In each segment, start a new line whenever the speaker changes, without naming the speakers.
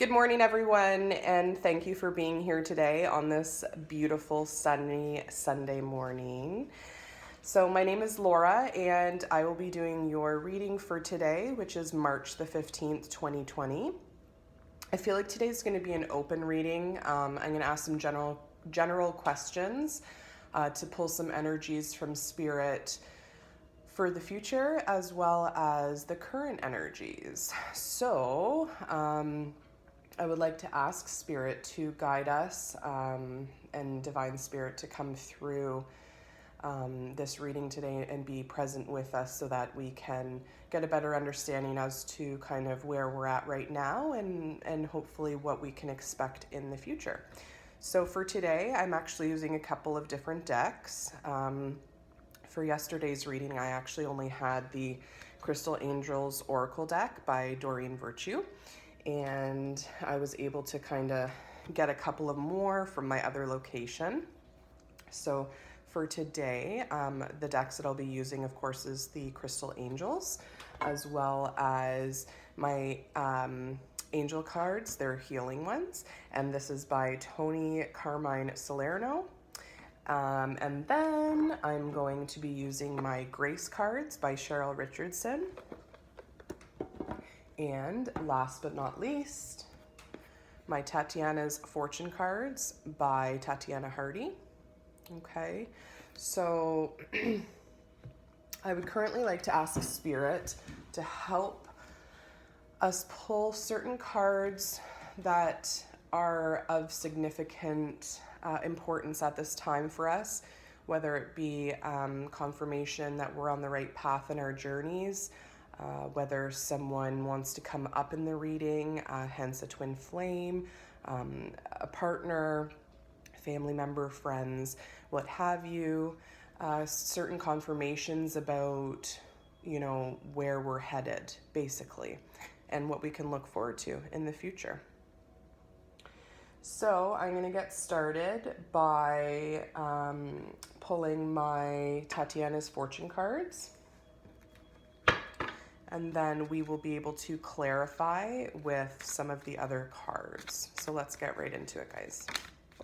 Good morning, everyone, and thank you for being here today on this beautiful sunny Sunday morning. So, my name is Laura, and I will be doing your reading for today, which is March the 15th, 2020. I feel like today's going to be an open reading. I'm going to ask some general questions to pull some energies from Spirit for the future as well as the current energies. So, I would like to ask Spirit to guide us and Divine Spirit to come through this reading today and be present with us so that we can get a better understanding as to kind of where we're at right now and hopefully what we can expect in the future. So for today, I'm actually using a couple of different decks. For yesterday's reading, I actually only had the Crystal Angels Oracle deck by Doreen Virtue, and I was able to kind of get a couple of more from my other location. So for today, the decks that I'll be using, of course, is the Crystal Angels, as well as my angel cards. They're healing ones, and this is by Tony Carmine Salerno. And then I'm going to be using my Grace cards by Cheryl Richardson. And last but not least, my Tatiana's Fortune cards by Tatiana Hardy. Okay, so I would currently like to ask Spirit to help us pull certain cards that are of significant importance at this time for us, whether it be confirmation that we're on the right path in our journeys, whether someone wants to come up in the reading, hence a twin flame, a partner, family member, friends, what have you, certain confirmations about, where we're headed, basically, and what we can look forward to in the future. So I'm going to get started by pulling my Tatiana's Fortune cards. And then we will be able to clarify with some of the other cards. So let's get right into it, guys.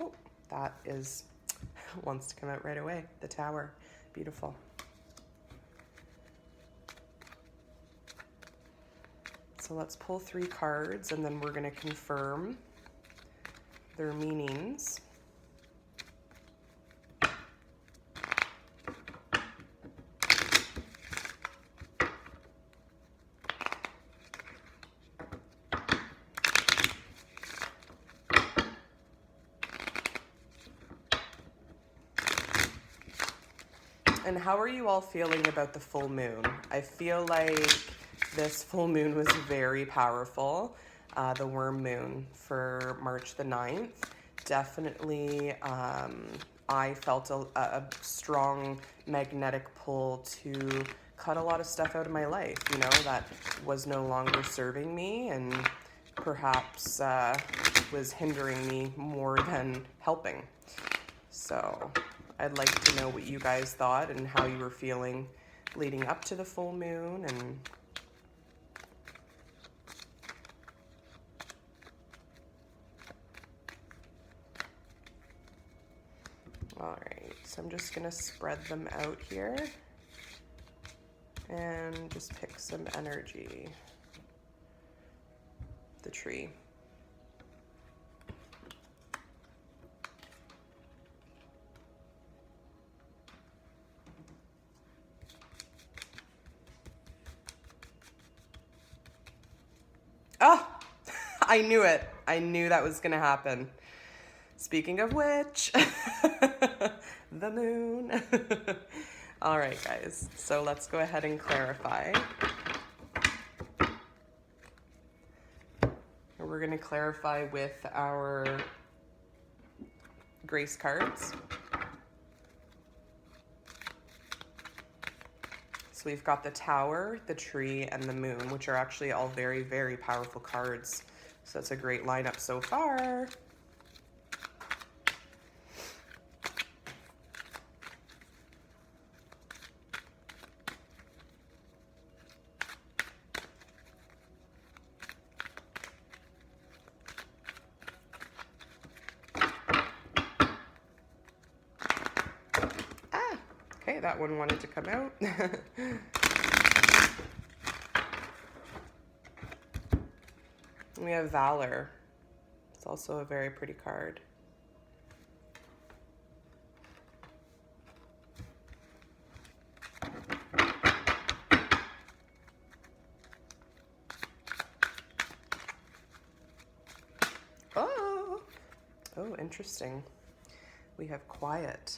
Oh, that wants to come out right away. The Tower. Beautiful. So let's pull 3 cards, and then we're going to confirm their meanings. And how are you all feeling about the full moon? I feel like this full moon was very powerful. The worm moon for March the 9th. Definitely, I felt a strong magnetic pull to cut a lot of stuff out of my life, that was no longer serving me and perhaps was hindering me more than helping. So I'd like to know what you guys thought and how you were feeling leading up to the full moon. And all right, so I'm just gonna spread them out here and just pick some energy. The tree. Oh, I knew it. I knew that was going to happen. Speaking of which, the moon. All right, guys. So let's go ahead and clarify. We're going to clarify with our Grace cards. So we've got the Tower, the Tree, and the Moon, which are actually all very, very powerful cards. So that's a great lineup so far. Okay, that one wanted to come out. We have Valor. It's also a very pretty card. Oh, interesting. We have Quiet.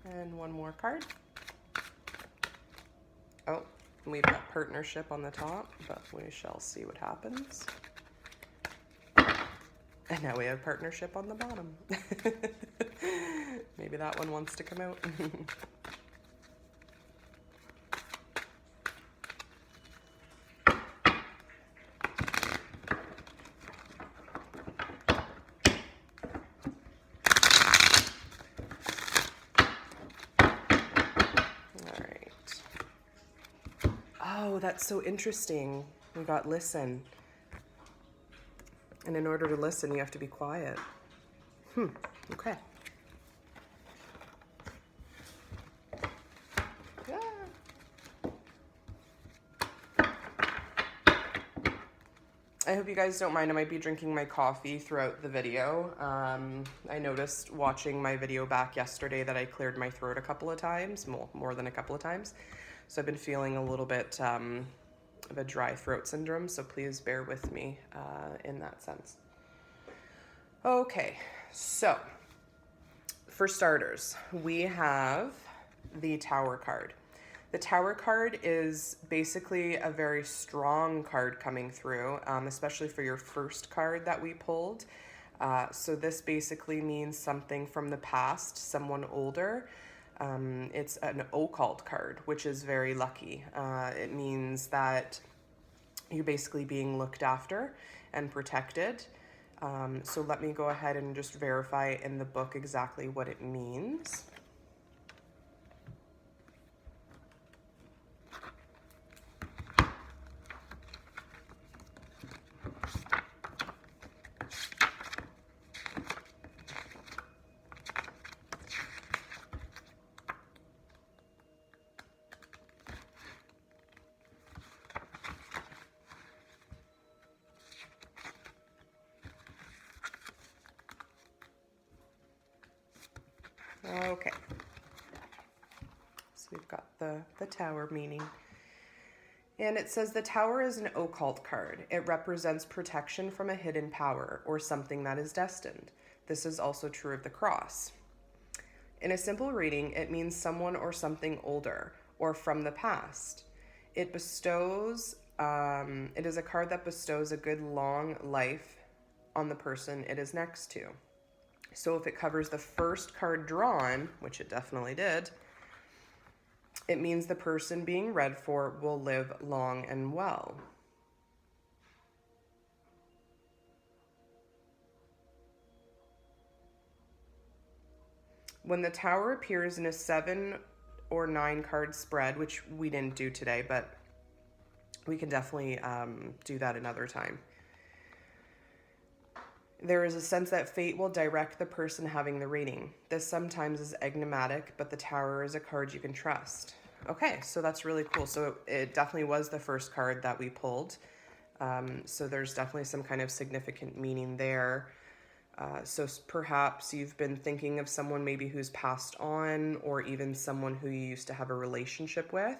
And one more card. Oh, we've got Partnership on the top, but we shall see what happens. And now we have Partnership on the bottom. Maybe that one wants to come out. Oh, that's so interesting. We got Listen. And in order to listen, you have to be quiet. Okay. Yeah. I hope you guys don't mind. I might be drinking my coffee throughout the video. I noticed watching my video back yesterday that I cleared my throat a couple of times, more than a couple of times. So I've been feeling a little bit of a dry throat syndrome, so please bear with me in that sense. Okay, so for starters, we have the Tower card. The Tower card is basically a very strong card coming through, especially for your first card that we pulled. So this basically means something from the past, someone older. It's an occult card, which is very lucky. It means that you're basically being looked after and protected. So let me go ahead and just verify in the book exactly what it means. Okay, so we've got the Tower meaning. And it says the Tower is an occult card. It represents protection from a hidden power or something that is destined. This is also true of the Cross. In a simple reading, it means someone or something older or from the past. It bestows, it is a card that bestows a good long life on the person it is next to. So if it covers the first card drawn, which it definitely did, it means the person being read for will live long and well. When the Tower appears in a 7 or 9 card spread, which we didn't do today, but we can definitely do that another time. There is a sense that fate will direct the person having the reading. This sometimes is enigmatic, but the Tower is a card you can trust. Okay, so that's really cool. So it definitely was the first card that we pulled. So there's definitely some kind of significant meaning there. So perhaps you've been thinking of someone maybe who's passed on, or even someone who you used to have a relationship with.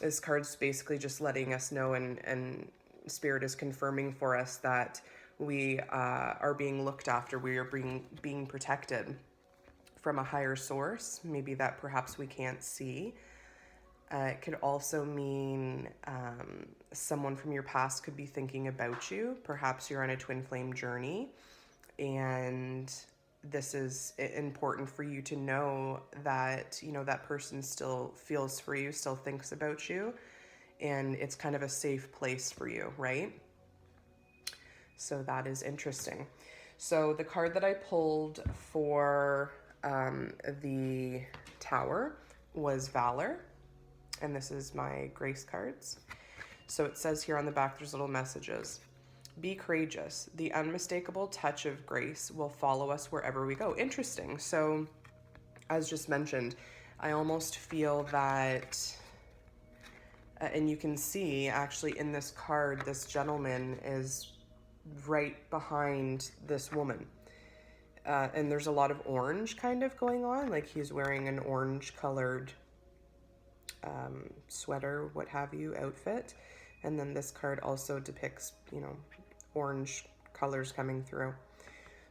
This card's basically just letting us know, and Spirit is confirming for us that we are being looked after. We are being protected from a higher source, maybe that perhaps we can't see. It could also mean someone from your past could be thinking about you. Perhaps you're on a twin flame journey, and this is important for you to know that, you know, that person still feels for you, still thinks about you, and it's kind of a safe place for you, right? So that is interesting. So the card that I pulled for the Tower was Valor, and this is my Grace cards. So it says here on the back, there's little messages. Be courageous. The unmistakable touch of grace will follow us wherever we go. Interesting. So, as just mentioned, I almost feel that, and you can see actually in this card, this gentleman is right behind this woman. And there's a lot of orange kind of going on, like he's wearing an orange colored sweater, what have you, outfit. And then this card also depicts, you know, orange colors coming through.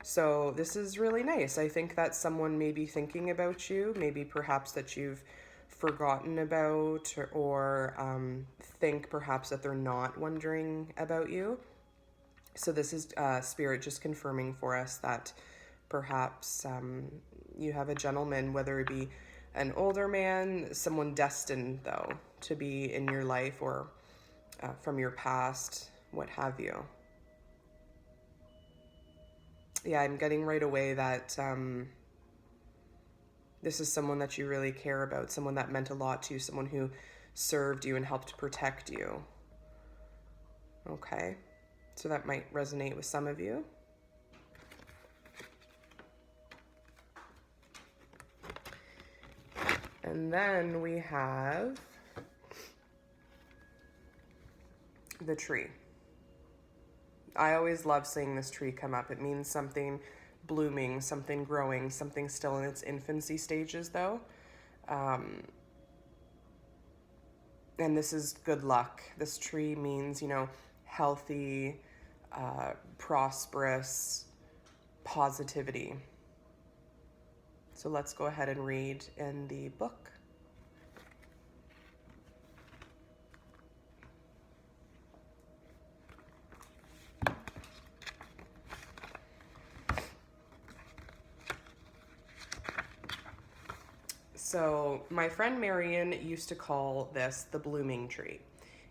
So this is really nice. I think that someone may be thinking about you, maybe perhaps that you've forgotten about, or think perhaps that they're not wondering about you. So this is Spirit just confirming for us that perhaps you have a gentleman, whether it be an older man, someone destined though to be in your life, or from your past, what have you. Yeah, I'm getting right away that this is someone that you really care about, someone that meant a lot to you, someone who served you and helped protect you. Okay, so that might resonate with some of you. And then we have the tree. I always love seeing this tree come up. It means something blooming, something growing, something still in its infancy stages though. And this is good luck. This tree means, you know, healthy, prosperous, positivity. So let's go ahead and read in the book. So my friend Marion used to call this the blooming tree.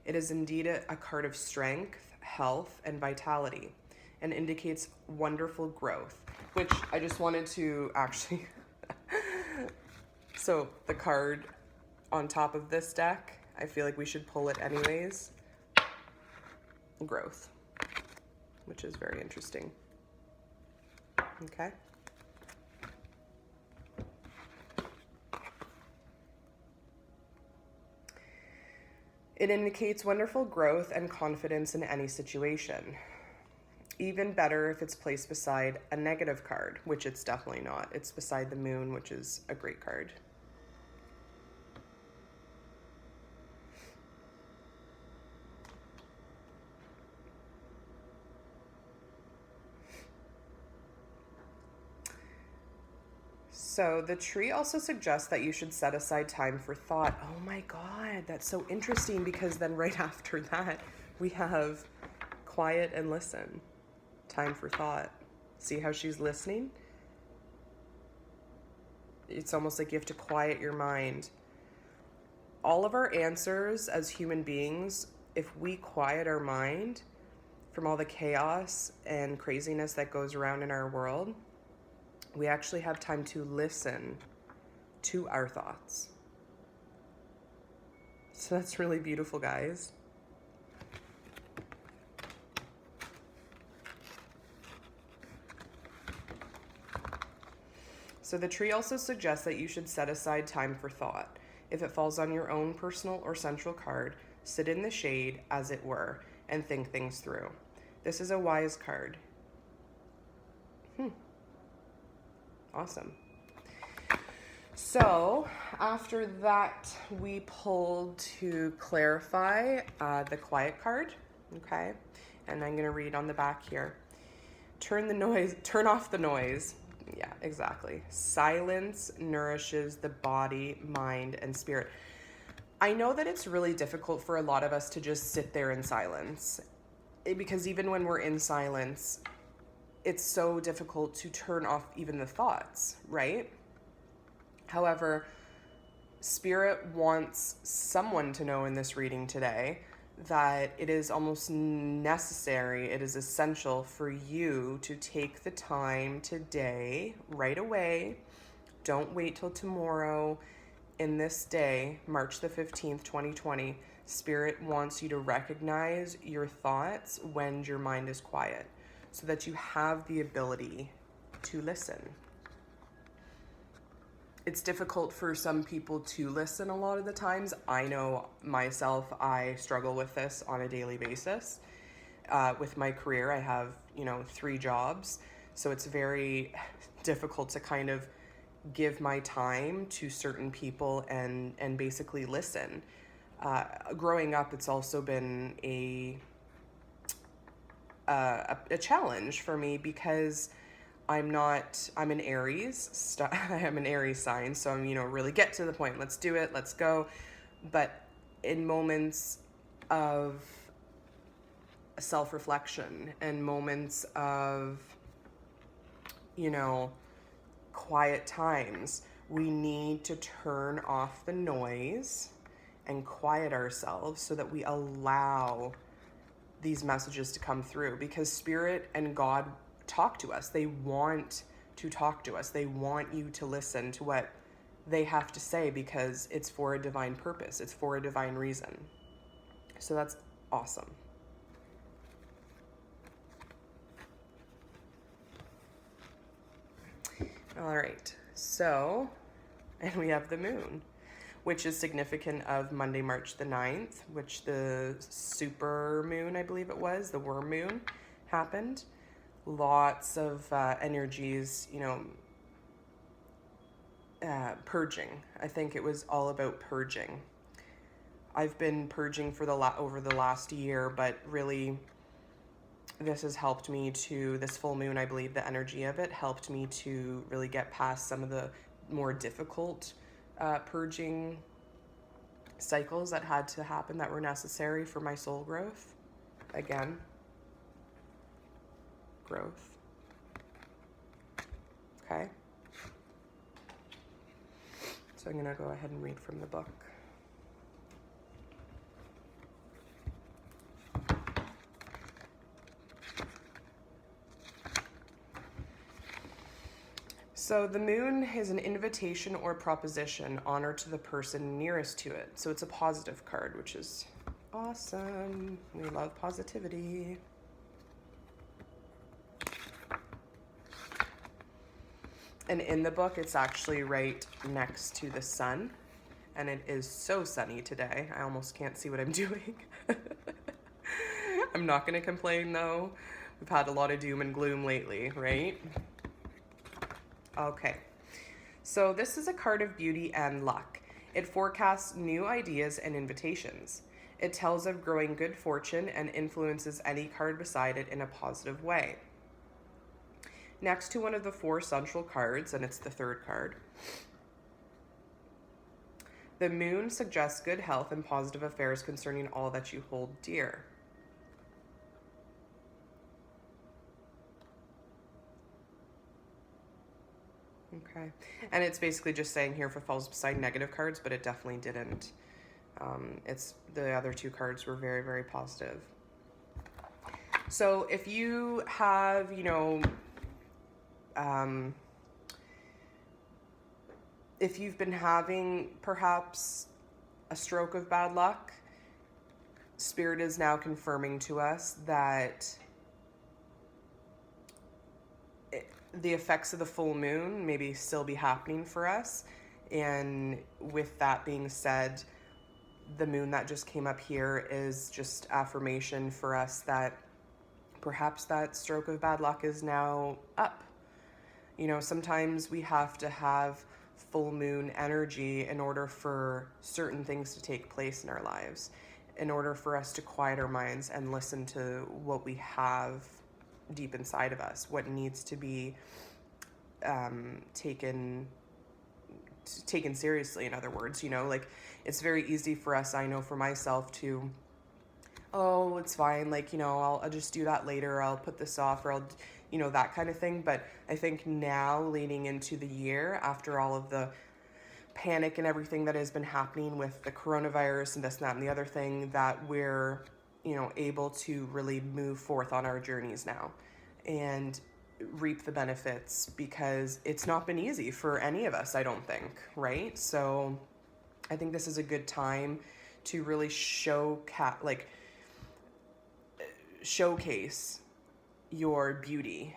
It is indeed a card of strength, health, and vitality, and indicates wonderful growth, which I just wanted to actually... So the card on top of this deck, I feel like we should pull it anyways. Growth, which is very interesting. Okay. It indicates wonderful growth and confidence in any situation. Even better if it's placed beside a negative card, which it's definitely not. It's beside the moon, which is a great card. So the tree also suggests that you should set aside time for thought. Oh my God, that's so interesting, because then right after that, we have quiet and listen. Time for thought. See how she's listening? It's almost like you have to quiet your mind. All of our answers as human beings, if we quiet our mind from all the chaos and craziness that goes around in our world, we actually have time to listen to our thoughts. So that's really beautiful, guys. So the tree also suggests that you should set aside time for thought. If it falls on your own personal or central card, sit in the shade, as it were, and think things through. This is a wise card. Awesome. So after that, we pulled to clarify the quiet card, okay? And I'm gonna read on the back here. Turn off the noise. Yeah, exactly. Silence nourishes the body, mind, and spirit. I know that it's really difficult for a lot of us to just sit there in silence, because even when we're in silence, it's so difficult to turn off even the thoughts, right? However, Spirit wants someone to know in this reading today that it is almost necessary, it is essential for you to take the time today, right away. Don't wait till tomorrow, in this day, March the 15th, 2020, Spirit wants you to recognize your thoughts when your mind is quiet so that you have the ability to listen. It's difficult for some people to listen a lot of the times. I know myself, I struggle with this on a daily basis. With my career, I have, 3 jobs. So it's very difficult to kind of give my time to certain people and basically listen. Growing up, it's also been a challenge for me because I'm an Aries, I'm an Aries sign, so I'm, really get to the point, let's do it, let's go. But in moments of self-reflection and moments of, quiet times, we need to turn off the noise and quiet ourselves so that we allow these messages to come through, because Spirit and God talk to us. They want to talk to us. They want you to listen to what they have to say because it's for a divine purpose. It's for a divine reason. So that's awesome. All right. So, and we have the moon, which is significant of Monday, March the 9th, which the super moon, I believe it was, the worm moon, happened. Lots of energies, purging. I think it was all about purging. I've been purging for over the last year, but really this has helped me to, this full moon, I believe the energy of it helped me to really get past some of the more difficult purging cycles that had to happen that were necessary for my soul growth. Again, growth. Okay. So I'm going to go ahead and read from the book. So the moon is an invitation or proposition, honor to the person nearest to it. So it's a positive card, which is awesome. We love positivity. And in the book, it's actually right next to the sun. And it is so sunny today. I almost can't see what I'm doing. I'm not going to complain, though. We've had a lot of doom and gloom lately, right? Okay, so this is a card of beauty and luck. It forecasts new ideas and invitations. It tells of growing good fortune and influences any card beside it in a positive way. Next to one of the 4 central cards, and it's the 3rd card, the moon suggests good health and positive affairs concerning all that you hold dear. Okay, and it's basically just saying here if it falls beside negative cards, but it definitely didn't. It's the other 2 cards were very, very positive. So if you have, if you've been having perhaps a stroke of bad luck, Spirit is now confirming to us that the effects of the full moon maybe still be happening for us. And with that being said, the moon that just came up here is just affirmation for us that perhaps that stroke of bad luck is now up. Sometimes we have to have full moon energy in order for certain things to take place in our lives, in order for us to quiet our minds and listen to what we have deep inside of us, what needs to be taken seriously. In other words, it's very easy for us, I know for myself, to, oh, it's fine, I'll just do that later, I'll put this off, or I'll, that kind of thing. But I think now, leading into the year, after all of the panic and everything that has been happening with the coronavirus and this, that, and the other thing, that we're, able to really move forth on our journeys now and reap the benefits, because it's not been easy for any of us, I don't think, right? So I think this is a good time to really showcase your beauty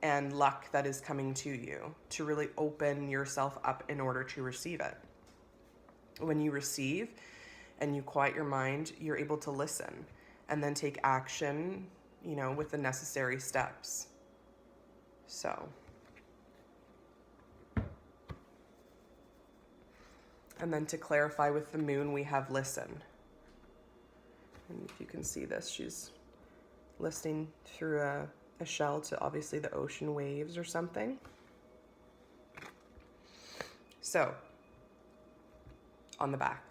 and luck that is coming to you, to really open yourself up in order to receive it. When you receive and you quiet your mind, you're able to listen and then take action, with the necessary steps. So, and then to clarify with the moon, we have listen. And if you can see this, she's listening through a shell to obviously the ocean waves or something. So, on the back,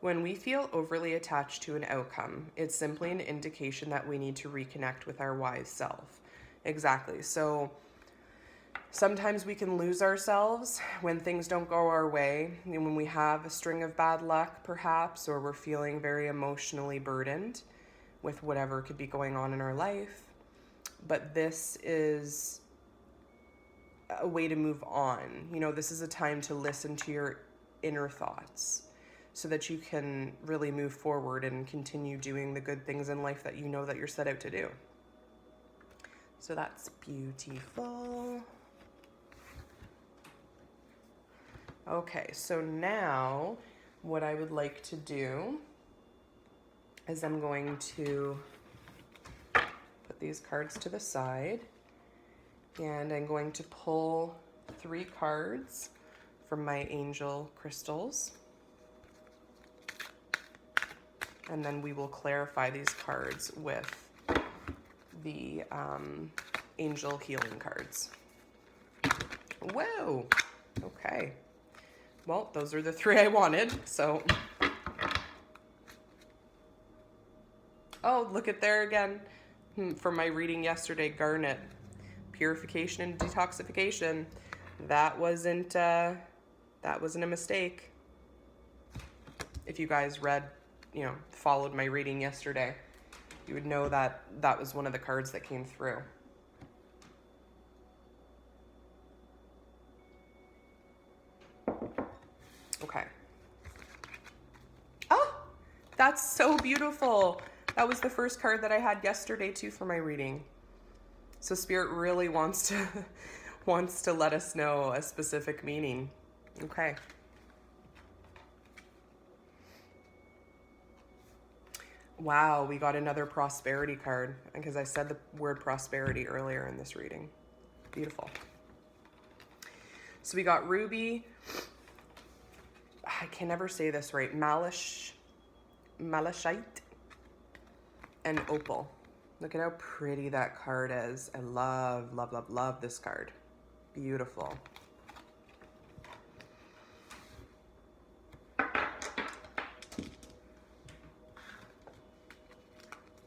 when we feel overly attached to an outcome, it's simply an indication that we need to reconnect with our wise self. Exactly. So sometimes we can lose ourselves when things don't go our way, and when we have a string of bad luck, perhaps, or we're feeling very emotionally burdened with whatever could be going on in our life. But this is a way to move on. This is a time to listen to your inner thoughts so that you can really move forward and continue doing the good things in life that you know that you're set out to do. So that's beautiful. Okay, so now what I would like to do is I'm going to put these cards to the side, and I'm going to pull 3 cards from my angel crystals, and then we will clarify these cards with the angel healing cards. Whoa, okay. Well, those are the 3 I wanted, so. Oh, look at there again. From my reading yesterday, garnet. Purification and detoxification. That wasn't a mistake. If you guys read, followed my reading yesterday, you would know that that was one of the cards that came through. Okay. Oh, that's so beautiful. That was the first card that I had yesterday too for my reading. So Spirit really wants to let us know a specific meaning. Okay. Wow, we got another prosperity card because I said the word prosperity earlier in this reading. Beautiful. So we got ruby. I can never say this right. Malachite and opal. Look at how pretty that card is. I love, love, love, love this card. Beautiful.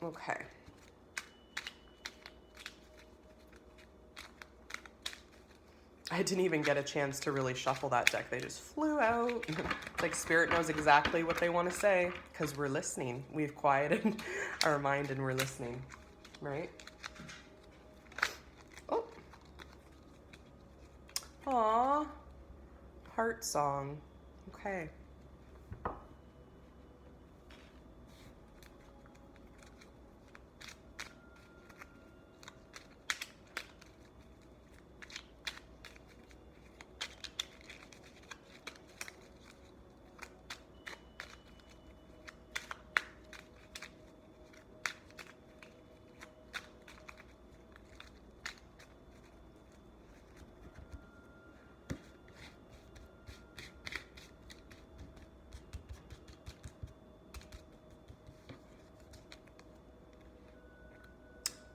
Okay. I didn't even get a chance to really shuffle that deck. They just flew out. Like Spirit knows exactly what they want to say because we're listening. We've quieted our mind and we're listening, right? Oh. Aw. Heart song. Okay.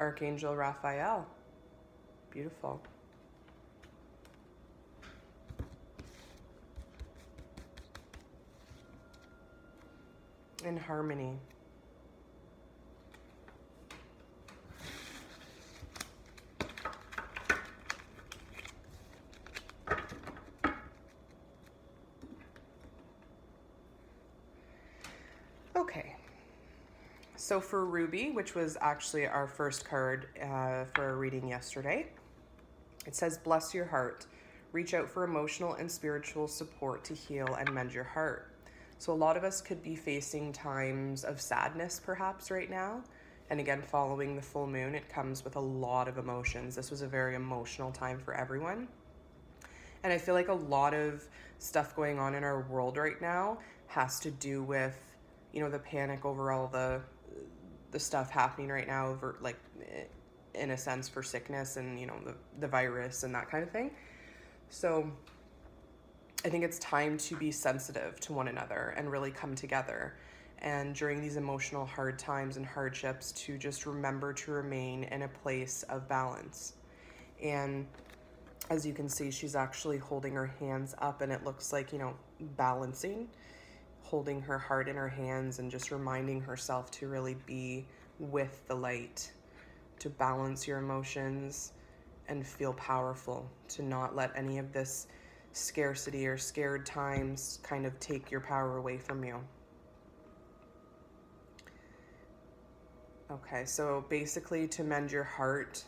Archangel Raphael. Beautiful. In harmony. Okay. So for Ruby, which was actually our first card for a reading yesterday, it says, bless your heart. Reach out for emotional and spiritual support to heal and mend your heart. So a lot of us could be facing times of sadness perhaps right now. And again, following the full moon, it comes with a lot of emotions. This was a very emotional time for everyone. And I feel like a lot of stuff going on in our world right now has to do with, the panic over all the stuff happening right now, over, like, in a sense, for sickness and, the virus and that kind of thing. So I think it's time to be sensitive to one another and really come together. And during these emotional hard times and hardships, to just remember to remain in a place of balance. And as you can see, she's actually holding her hands up, and it looks like, balancing, holding her heart in her hands and just reminding herself to really be with the light, to balance your emotions and feel powerful, to not let any of this scarcity or scared times kind of take your power away from you. Okay, so basically, to mend your heart,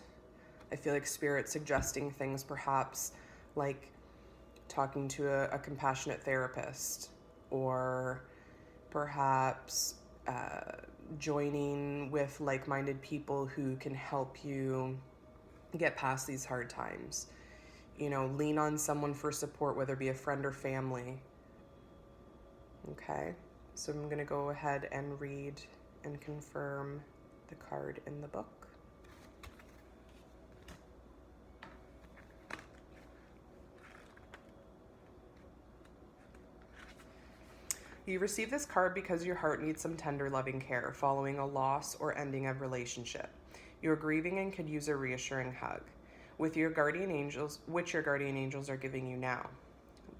I feel like Spirit suggesting things perhaps like talking to a compassionate therapist, or perhaps joining with like-minded people who can help you get past these hard times. Lean on someone for support, whether it be a friend or family. Okay, so I'm going to go ahead and read and confirm the card in the book. You receive this card because your heart needs some tender, loving care following a loss or ending of relationship. You're grieving and could use a reassuring hug, which your guardian angels are giving you now.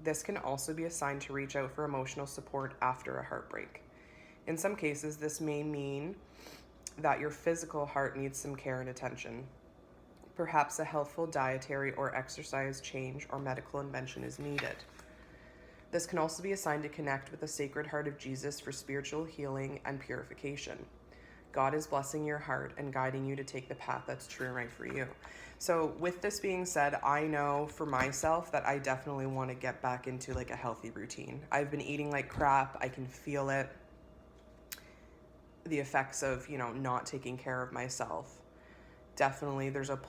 This can also be a sign to reach out for emotional support after a heartbreak. In some cases, this may mean that your physical heart needs some care and attention. Perhaps a healthful dietary or exercise change or medical intervention is needed. This can also be a sign to connect with the Sacred Heart of Jesus for spiritual healing and purification. God is blessing your heart and guiding you to take the path that's true and right for you. So with this being said, I know for myself that I definitely want to get back into like a healthy routine. I've been eating like crap. I can feel it. The effects of, not taking care of myself. Definitely there's a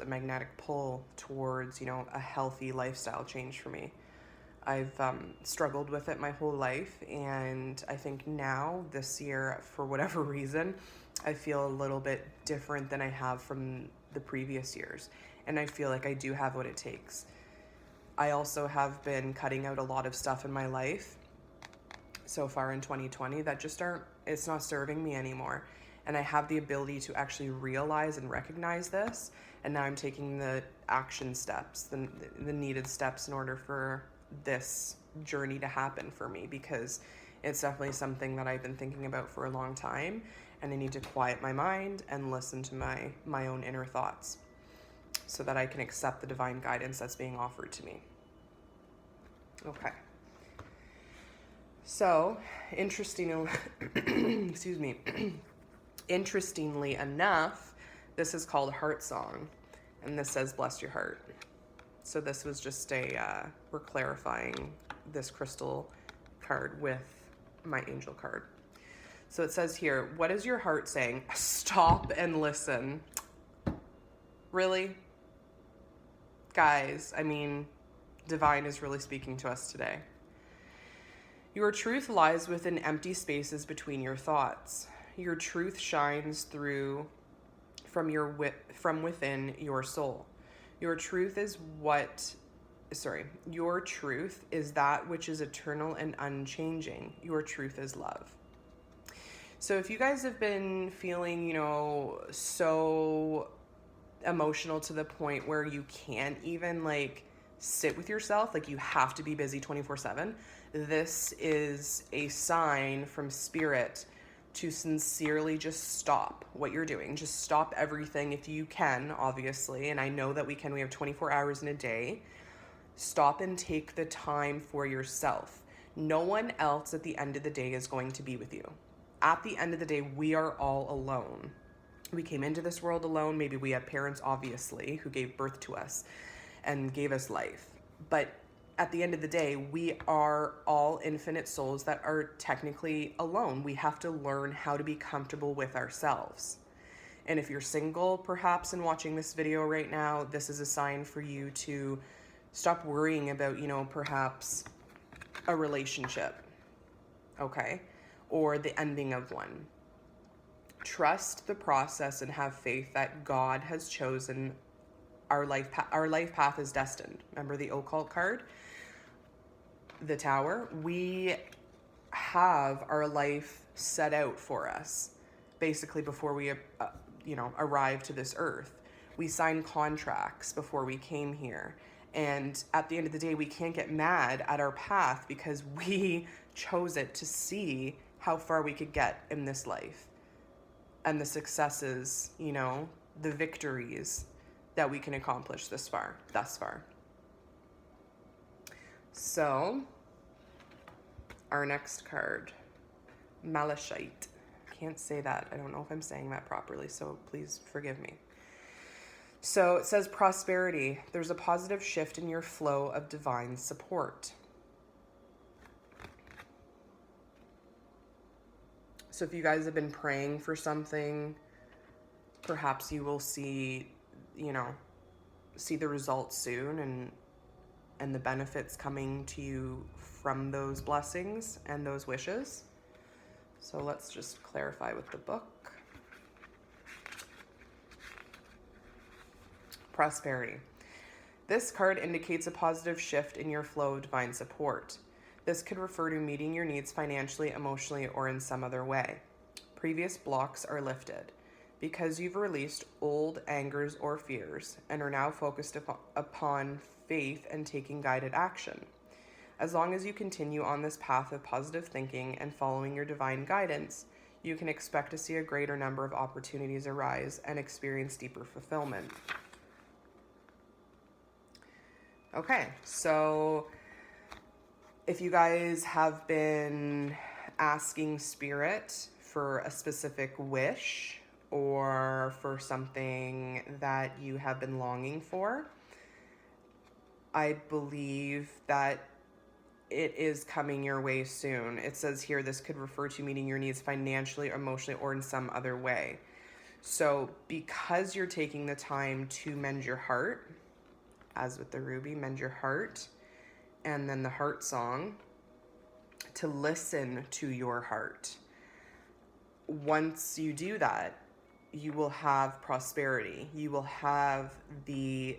magnetic pull towards, a healthy lifestyle change for me. I've struggled with it my whole life, and I think now, this year, for whatever reason, I feel a little bit different than I have from the previous years, and I feel like I do have what it takes. I also have been cutting out a lot of stuff in my life so far in 2020 that just it's not serving me anymore, and I have the ability to actually realize and recognize this, and now I'm taking the action steps, the needed steps in order for this journey to happen for me, because it's definitely something that I've been thinking about for a long time, and I need to quiet my mind and listen to my own inner thoughts so that I can accept the divine guidance that's being offered to me. Okay. So, interestingly enough, this is called Heart Song, and this says bless your heart. So this was just we're clarifying this crystal card with my angel card. So it says here, what is your heart saying? Stop and listen. Really? Guys, divine is really speaking to us today. Your truth lies within empty spaces between your thoughts. Your truth shines through from within your soul. Your truth is that which is eternal and unchanging. Your truth is love. So if you guys have been feeling, so emotional to the point where you can't even sit with yourself, you have to be busy 24/7, this is a sign from Spirit to sincerely just stop what you're doing. Just stop everything if you can, obviously. And I know that we have 24 hours in a day. Stop and take the time for yourself. No one else at the end of the day is going to be with you. At the end of the day, we are all alone. We came into this world alone. Maybe we have parents, obviously, who gave birth to us and gave us life. But at the end of the day, we are all infinite souls that are technically alone. We have to learn how to be comfortable with ourselves. And if you're single, perhaps, and watching this video right now, this is a sign for you to stop worrying about, perhaps a relationship, okay? Or the ending of one. Trust the process and have faith that God has chosen our life path is destined. Remember the occult card? The Tower. We have our life set out for us, basically before we, arrive to this earth. We signed contracts before we came here. And at the end of the day, we can't get mad at our path because we chose it to see how far we could get in this life. And the successes, the victories that we can accomplish thus far. So, our next card, Malachite. Can't say that. I don't know if I'm saying that properly, so please forgive me. So it says prosperity. There's a positive shift in your flow of divine support. So if you guys have been praying for something, perhaps you will see the results soon and the benefits coming to you from those blessings and those wishes. So let's just clarify with the book. Prosperity. This card indicates a positive shift in your flow of divine support. This could refer to meeting your needs financially, emotionally, or in some other way. Previous blocks are lifted because you've released old angers or fears and are now focused upon faith and taking guided action. As long as you continue on this path of positive thinking and following your divine guidance, you can expect to see a greater number of opportunities arise and experience deeper fulfillment. Okay, so if you guys have been asking Spirit for a specific wish or for something that you have been longing for, I believe that it is coming your way soon. It says here this could refer to meeting your needs financially, emotionally, or in some other way. So because you're taking the time to mend your heart, as with the ruby, mend your heart, and then the heart song, to listen to your heart. Once you do that, you will have prosperity. You will have the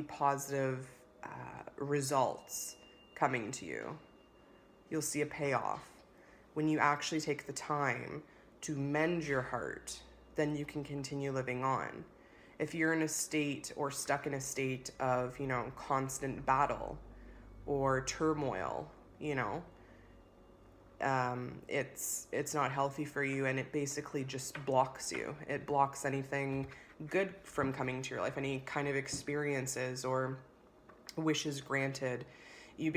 positive results coming to you. You'll see a payoff. When you actually take the time to mend your heart, then you can continue living on. If you're in a state or stuck in a state of, constant battle or turmoil, it's not healthy for you, and it basically just blocks you. It blocks anything good from coming to your life, any kind of experiences or wishes granted. You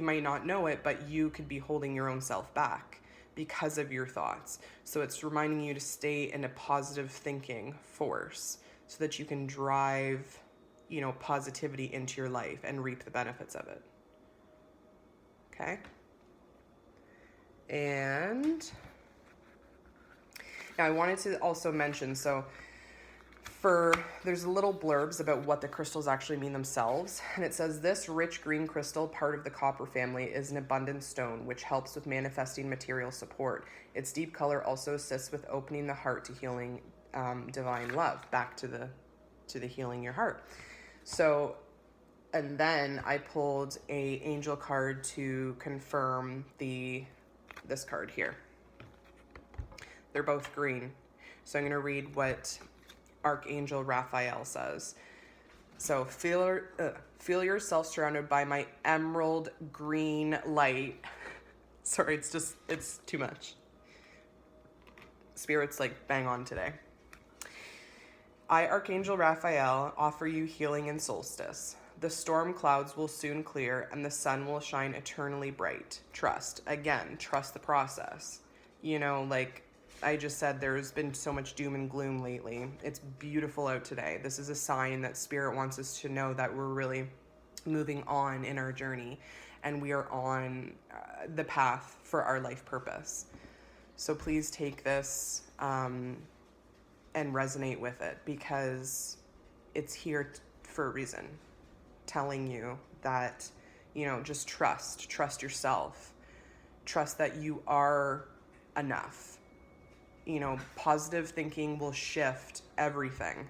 might not know it, but you could be holding your own self back because of your thoughts. So it's reminding you to stay in a positive thinking force so that you can drive, positivity into your life and reap the benefits of it. Okay? And now I wanted to also mention, there's little blurbs about what the crystals actually mean themselves. And it says, this rich green crystal, part of the copper family, is an abundant stone, which helps with manifesting material support. Its deep color also assists with opening the heart to healing divine love, back to the healing your heart. So, and then I pulled a angel card to confirm this card here. They're both green. So I'm going to read what Archangel Raphael says. So feel yourself surrounded by my emerald green light. Sorry, it's too much. Spirit's like bang on today. I, Archangel Raphael, offer you healing and solstice. The storm clouds will soon clear and the sun will shine eternally bright. Trust the process. I just said there's been so much doom and gloom lately. It's beautiful out today. This is a sign that Spirit wants us to know that we're really moving on in our journey, and we are on the path for our life purpose. So please take this and resonate with it, because it's here for a reason, telling you that, just trust yourself, trust that you are enough. Positive thinking will shift everything.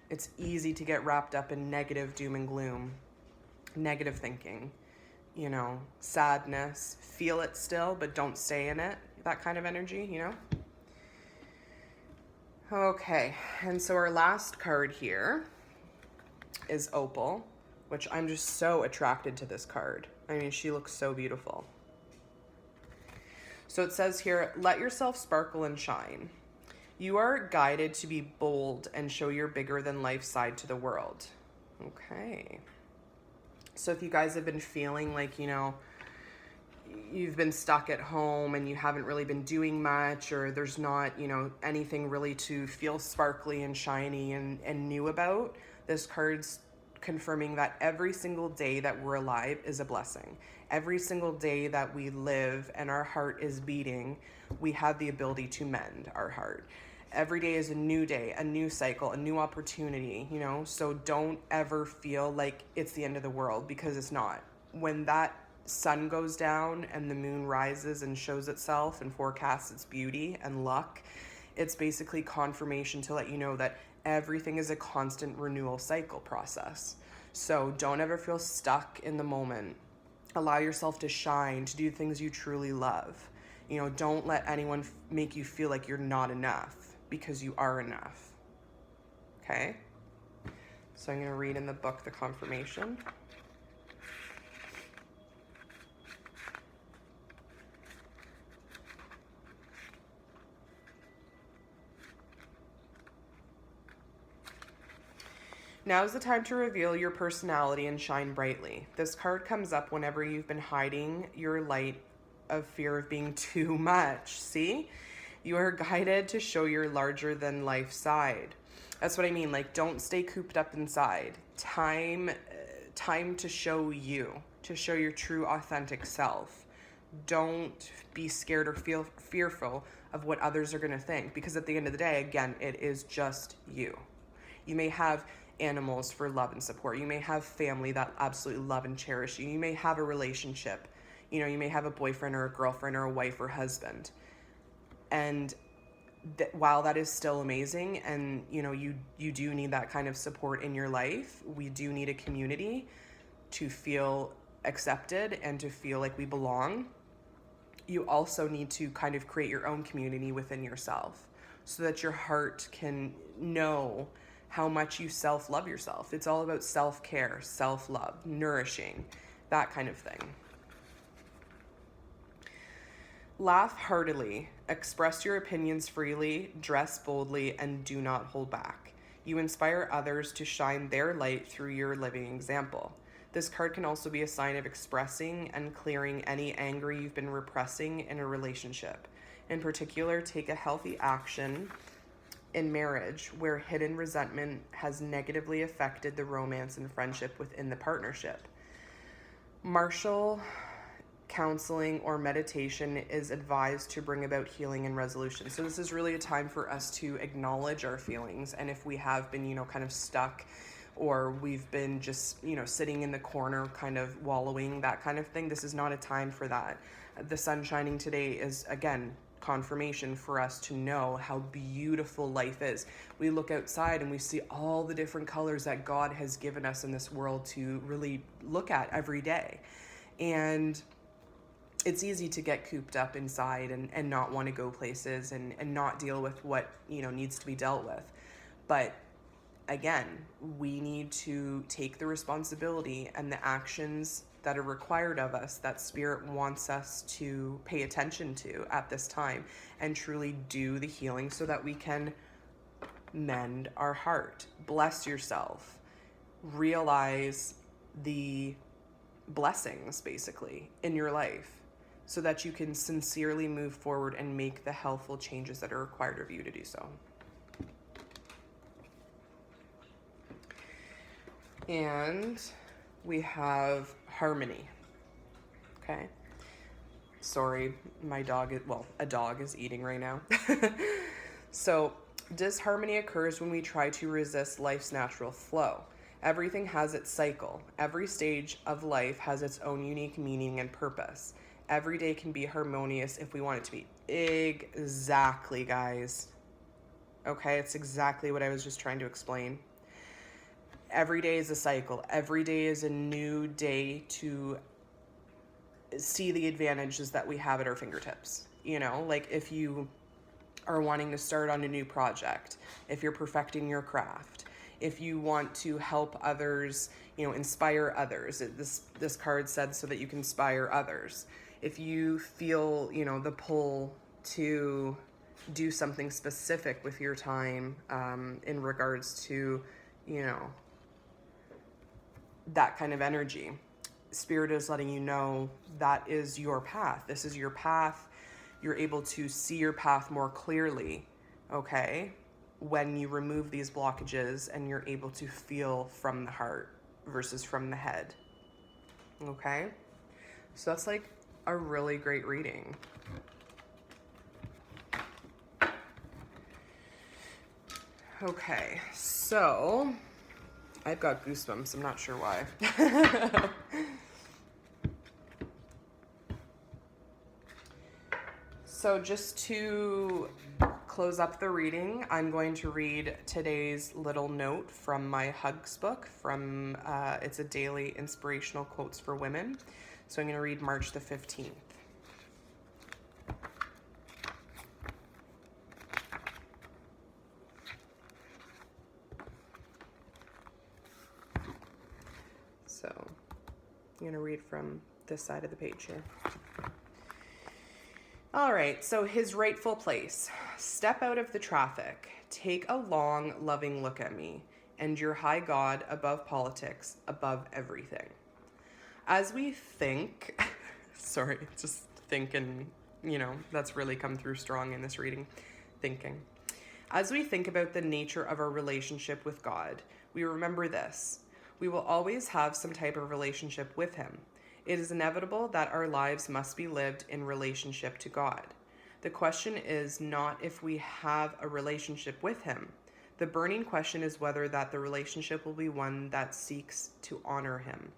It's easy to get wrapped up in negative doom and gloom, negative thinking, sadness. Feel it still, but don't stay in it. That kind of energy, Okay, and so our last card here is Opal, which I'm just so attracted to this card. I mean, she looks so beautiful. So it says here, let yourself sparkle and shine. You are guided to be bold and show your bigger than life side to the world. Okay. So if you guys have been feeling like, you've been stuck at home and you haven't really been doing much, or there's not, anything really to feel sparkly and shiny and new about, this card's confirming that every single day that we're alive is a blessing. Every single day that we live and our heart is beating, we have the ability to mend our heart. Every day is a new day, a new cycle, a new opportunity, so don't ever feel like it's the end of the world, because it's not. When that sun goes down and the moon rises and shows itself and forecasts its beauty and luck, it's basically confirmation to let you know that everything is a constant renewal cycle process. So don't ever feel stuck in the moment. Allow yourself to shine, to do things you truly love. Don't let anyone make you feel like you're not enough, because you are enough. Okay? So I'm going to read in the book the confirmation. Now is the time to reveal your personality and shine brightly. This card comes up whenever you've been hiding your light of fear of being too much. See? You are guided to show your larger than life side. That's what I mean. Like, don't stay cooped up inside. Time to show you, to show your true authentic self. Don't be scared or feel fearful of what others are going to think, because at the end of the day, again, it is just you. You may have animals for love and support. You may have family that absolutely love and cherish you. You may have a relationship. You may have a boyfriend or a girlfriend or a wife or husband. And while that is still amazing, and you do need that kind of support in your life, we do need a community to feel accepted and to feel like we belong. You also need to kind of create your own community within yourself, so that your heart can know how much you self-love yourself. It's all about self-care, self-love, nourishing, that kind of thing. Laugh heartily, express your opinions freely, dress boldly, and do not hold back. You inspire others to shine their light through your living example. This card can also be a sign of expressing and clearing any anger you've been repressing in a relationship. In particular, take a healthy action in marriage where hidden resentment has negatively affected the romance and friendship within the partnership. Martial counseling or meditation is advised to bring about healing and resolution. So this is really a time for us to acknowledge our feelings, and if we have been, kind of stuck, or we've been just, sitting in the corner kind of wallowing, that kind of thing, this is not a time for that. The sun shining today is, again, confirmation for us to know how beautiful life is. We look outside and we see all the different colors that God has given us in this world to really look at every day. And it's easy to get cooped up inside and not want to go places and not deal with what, needs to be dealt with. But again, we need to take the responsibility and the actions that are required of us, that Spirit wants us to pay attention to at this time, and truly do the healing so that we can mend our heart. Bless yourself. Realize the blessings, basically, in your life. so that you can sincerely move forward and make the healthful changes that are required of you to do so. And we have harmony. Okay. Sorry, my dog is, well, a dog is eating right now. So, disharmony occurs when we try to resist life's natural flow. Everything has its cycle. Every stage of life has its own unique meaning and purpose. Every day can be harmonious if we want it to be. Exactly, guys. Okay, it's exactly what I was just trying to explain. Every day is a cycle. Every day is a new day to see the advantages that we have at our fingertips. You know, like if you are wanting to start on a new project, if you're perfecting your craft, if you want to help others, you know, inspire others. This card said so that you can inspire others. If you feel, you know, the pull to do something specific with your time in regards to, you know, that kind of energy. Spirit is letting you know that is your path. This is your path. You're able to see your path more clearly, okay, when you remove these blockages and you're able to feel from the heart versus from the head, okay? So that's like a really great reading. Okay, so I've got goosebumps. I'm not sure why. So just to close up the reading, I'm going to read today's little note from my Hugs book. From it's a daily inspirational quotes for women. So I'm going to read March the 15th. So I'm going to read from this side of the page here. All right, so his rightful place. Step out of the traffic. Take a long, loving look at me and your high God above politics, above everything. As we think, sorry, just thinking, you know, that's really come through strong in this reading, thinking. As we think about the nature of our relationship with God, we remember this. We will always have some type of relationship with him. It is inevitable that our lives must be lived in relationship to God. The question is not if we have a relationship with him. The burning question is whether that the relationship will be one that seeks to honor him.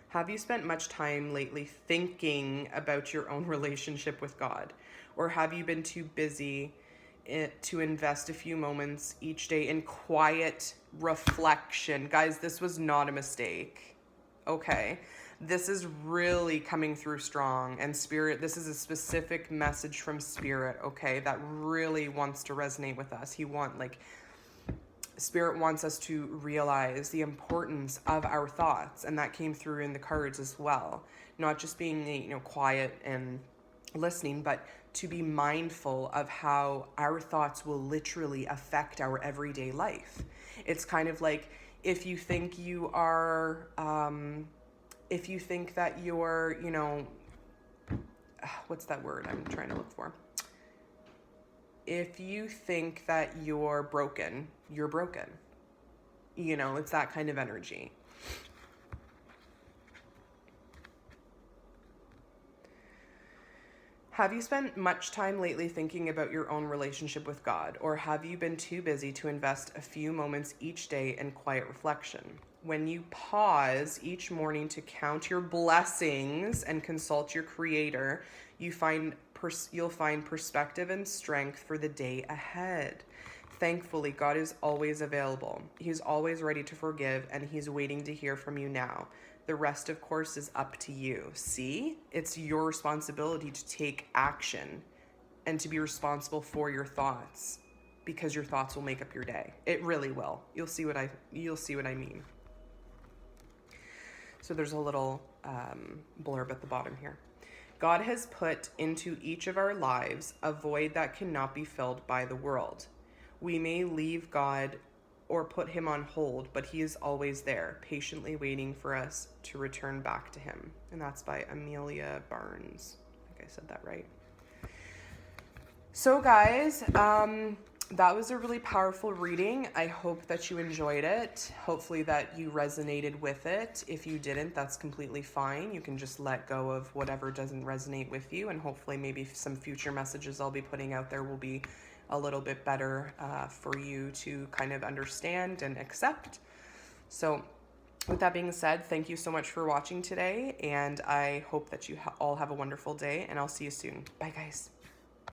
Have you spent much time lately thinking about your own relationship with God? Or have you been too busy to invest a few moments each day in quiet reflection? Guys, this was not a mistake. Okay. This is really coming through strong, and Spirit, this is a specific message from Spirit, okay, that really wants to resonate with us. Spirit wants us to realize the importance of our thoughts, and that came through in the cards as well. Not just being, you know, quiet and listening, but to be mindful of how our thoughts will literally affect our everyday life. It's kind of like if you think you are, if you think that you're, you know, what's that word I'm trying to look for? If you think that you're broken, you're broken. You know, it's that kind of energy. Have you spent much time lately thinking about your own relationship with God, or have you been too busy to invest a few moments each day in quiet reflection? When you pause each morning to count your blessings and consult your Creator, you'll find perspective and strength for the day ahead. Thankfully, God is always available. He's always ready to forgive, and he's waiting to hear from you now. The rest, of course, is up to you. See? It's your responsibility to take action and to be responsible for your thoughts, because your thoughts will make up your day. It really will. You'll see what I mean. So there's a little blurb at the bottom here. God has put into each of our lives a void that cannot be filled by the world. We may leave God or put him on hold, but he is always there, patiently waiting for us to return back to him. And that's by Amelia Barnes. I think I said that right. So guys, that was a really powerful reading. I hope that you enjoyed it. Hopefully that you resonated with it. If you didn't, that's completely fine. You can just let go of whatever doesn't resonate with you, and hopefully maybe some future messages I'll be putting out there will be a little bit better for you to kind of understand and accept. So with that being said, thank you so much for watching today, and I hope that you all have a wonderful day, and I'll see you soon. Bye guys.